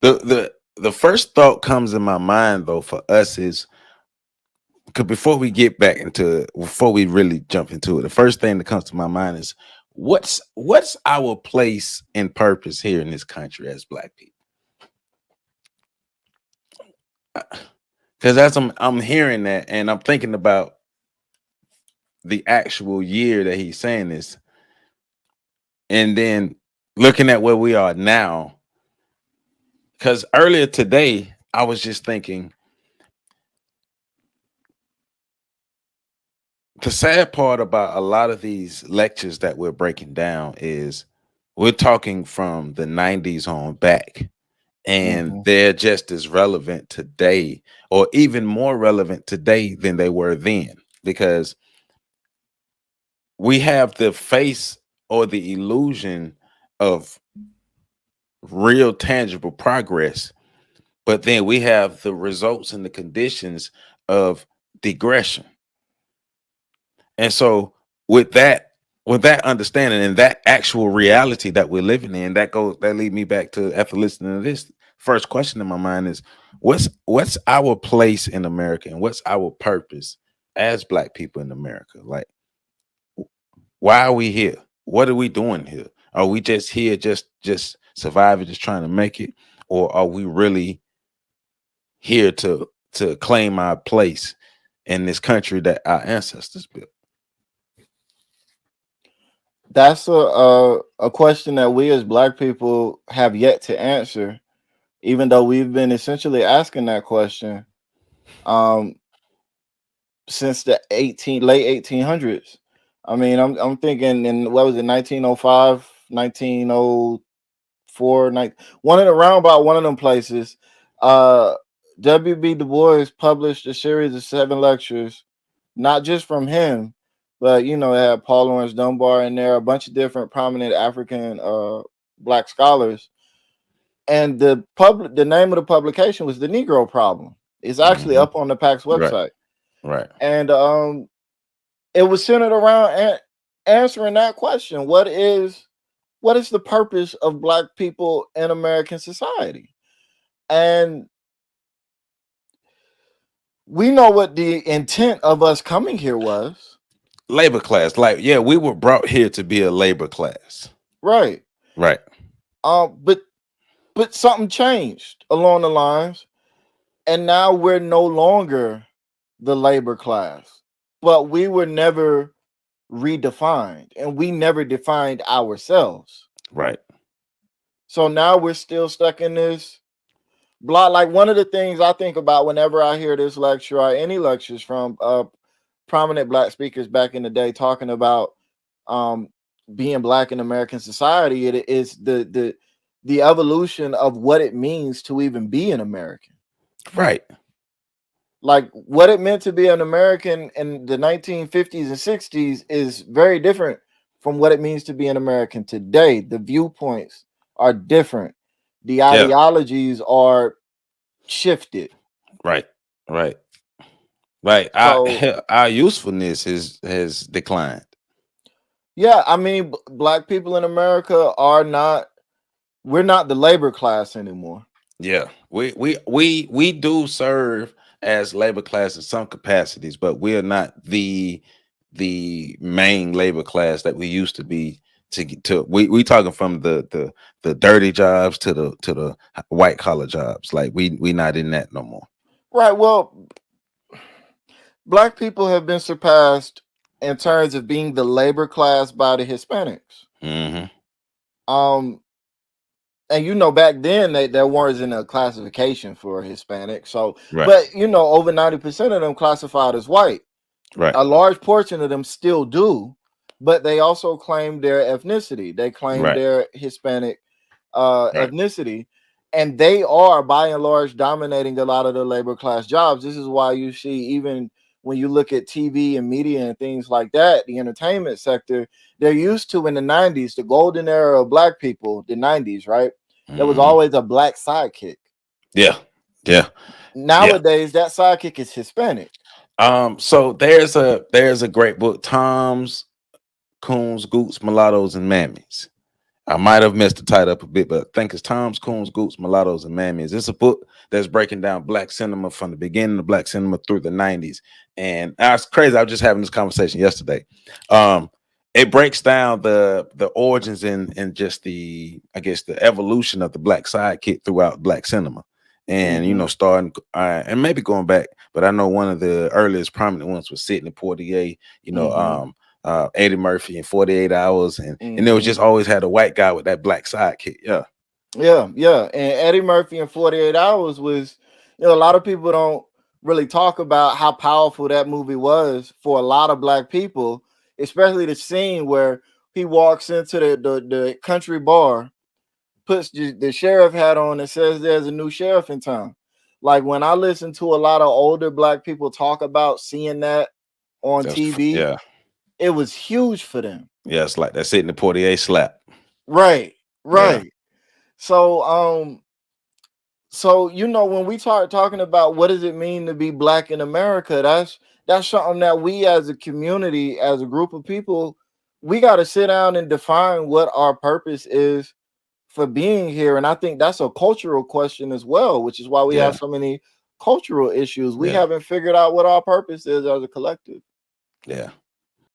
The first thought comes in my mind though for us is because before we get back into it, before we really jump into it, the first thing that comes to my mind is what's our place and purpose here in this country as black people? Because as I'm hearing that and I'm thinking about the actual year that he's saying this, and then looking at where we are now, because earlier today I was just thinking the sad part about a lot of these lectures that we're breaking down is we're talking from the 90s on back, and Hmm. they're just as relevant today or even more relevant today than they were then because we have the face or the illusion of real tangible progress, but then we have the results and the conditions of digression. And so with that, with that understanding and that actual reality that we're living in, that lead me back to after listening to this first question in my mind is what's our place in America and what's our purpose as black people in America? Like why are we here? What are we doing here? Are we just here just surviving, just trying to make it? Or are we really here to claim our place in this country that our ancestors built? That's a question that we as Black people have yet to answer, even though we've been essentially asking that question um, since the late 1800s. I mean, I'm thinking in what was it 1905, 1904, one of the roundabout one of them places. Uh, W.B. Du Bois published a series of 7 lectures, not just from him, but it had Paul Lawrence Dunbar in there, a bunch of different prominent African Black scholars, and the name of the publication was The Negro Problem. It's actually Hmm. up on the PAC's Right, website, right. and it was centered around answering that question: what is the purpose of Black people in American society? And we know what the intent of us coming here was, Labor class. Like, yeah, we were brought here to be a labor class. right? Right. But something changed along the lines, and now we're no longer the labor class. But we were never redefined, and we never defined ourselves. Right. So now we're still stuck in this block. Like one of the things I think about whenever I hear this lecture or any lectures from prominent Black speakers back in the day talking about um, being Black in American society, it is the evolution of what it means to even be an American. Right. Like what it meant to be an American in the 1950s and 60s is very different from what it means to be an American today. The viewpoints are different. The Yeah. ideologies are shifted. Right. Right. Right. So Our usefulness has declined. yeah, I mean, Black people in America are not. We're not the labor class anymore. Yeah. We do serve as labor class in some capacities, but we are not the main labor class that we used to be to we talking from the dirty jobs to the white collar jobs. Like we not in that no more. Right. Well, Black people have been surpassed in terms of being the labor class by the Hispanics. Hmm. Um, and back then there wasn't a classification for Hispanic. So, Right. but over 90% of them classified as white. Right. A large portion of them still do, but they also claim their ethnicity. They claim Right. their Hispanic Right. ethnicity, and they are by and large dominating a lot of the labor class jobs. This is why you see, even when you look at TV and media and things like that, the entertainment sector, they're used to in the 90s, the golden era of Black people, the 90s, right? There was Hmm. always a Black sidekick. Yeah. Yeah. Yeah. Nowadays, that sidekick is Hispanic. So there's a great book, Tom's, Coons, Goots, Mulattoes, and Mammies. I might have messed the title up a bit, but I think it's Toms, Coons, Goots, Mulattoes, and Mammies. It's a book that's breaking down black cinema from the beginning of black cinema through the 90s. And that's crazy. I was just having this conversation yesterday. Um, it breaks down the origins and just the, I guess, the evolution of the black sidekick throughout black cinema. And Mm-hmm. starting and maybe going back, but I know one of the earliest prominent ones was Sidney Poitier, Mm-hmm. Eddie Murphy in 48 Hours, and it was Mm-hmm. just always had a white guy with that black sidekick. Yeah, Yeah, yeah. And Eddie Murphy in 48 Hours was, a lot of people don't really talk about how powerful that movie was for a lot of black people, especially the scene where he walks into the country bar, puts the sheriff hat on, and says there's a new sheriff in town. Like when I listen to a lot of older black people talk about seeing that on TV, yeah, it was huge for them. yeah. It's like that Sidney Poitier slap. Right, Yeah, right. So when we start talking about what does it mean to be black in America, that's something that we as a community, as a group of people, we got to sit down and define what our purpose is for being here. And I think that's a cultural question as well, which is why we have yeah, so many cultural issues. We yeah, haven't figured out what our purpose is as a collective. yeah.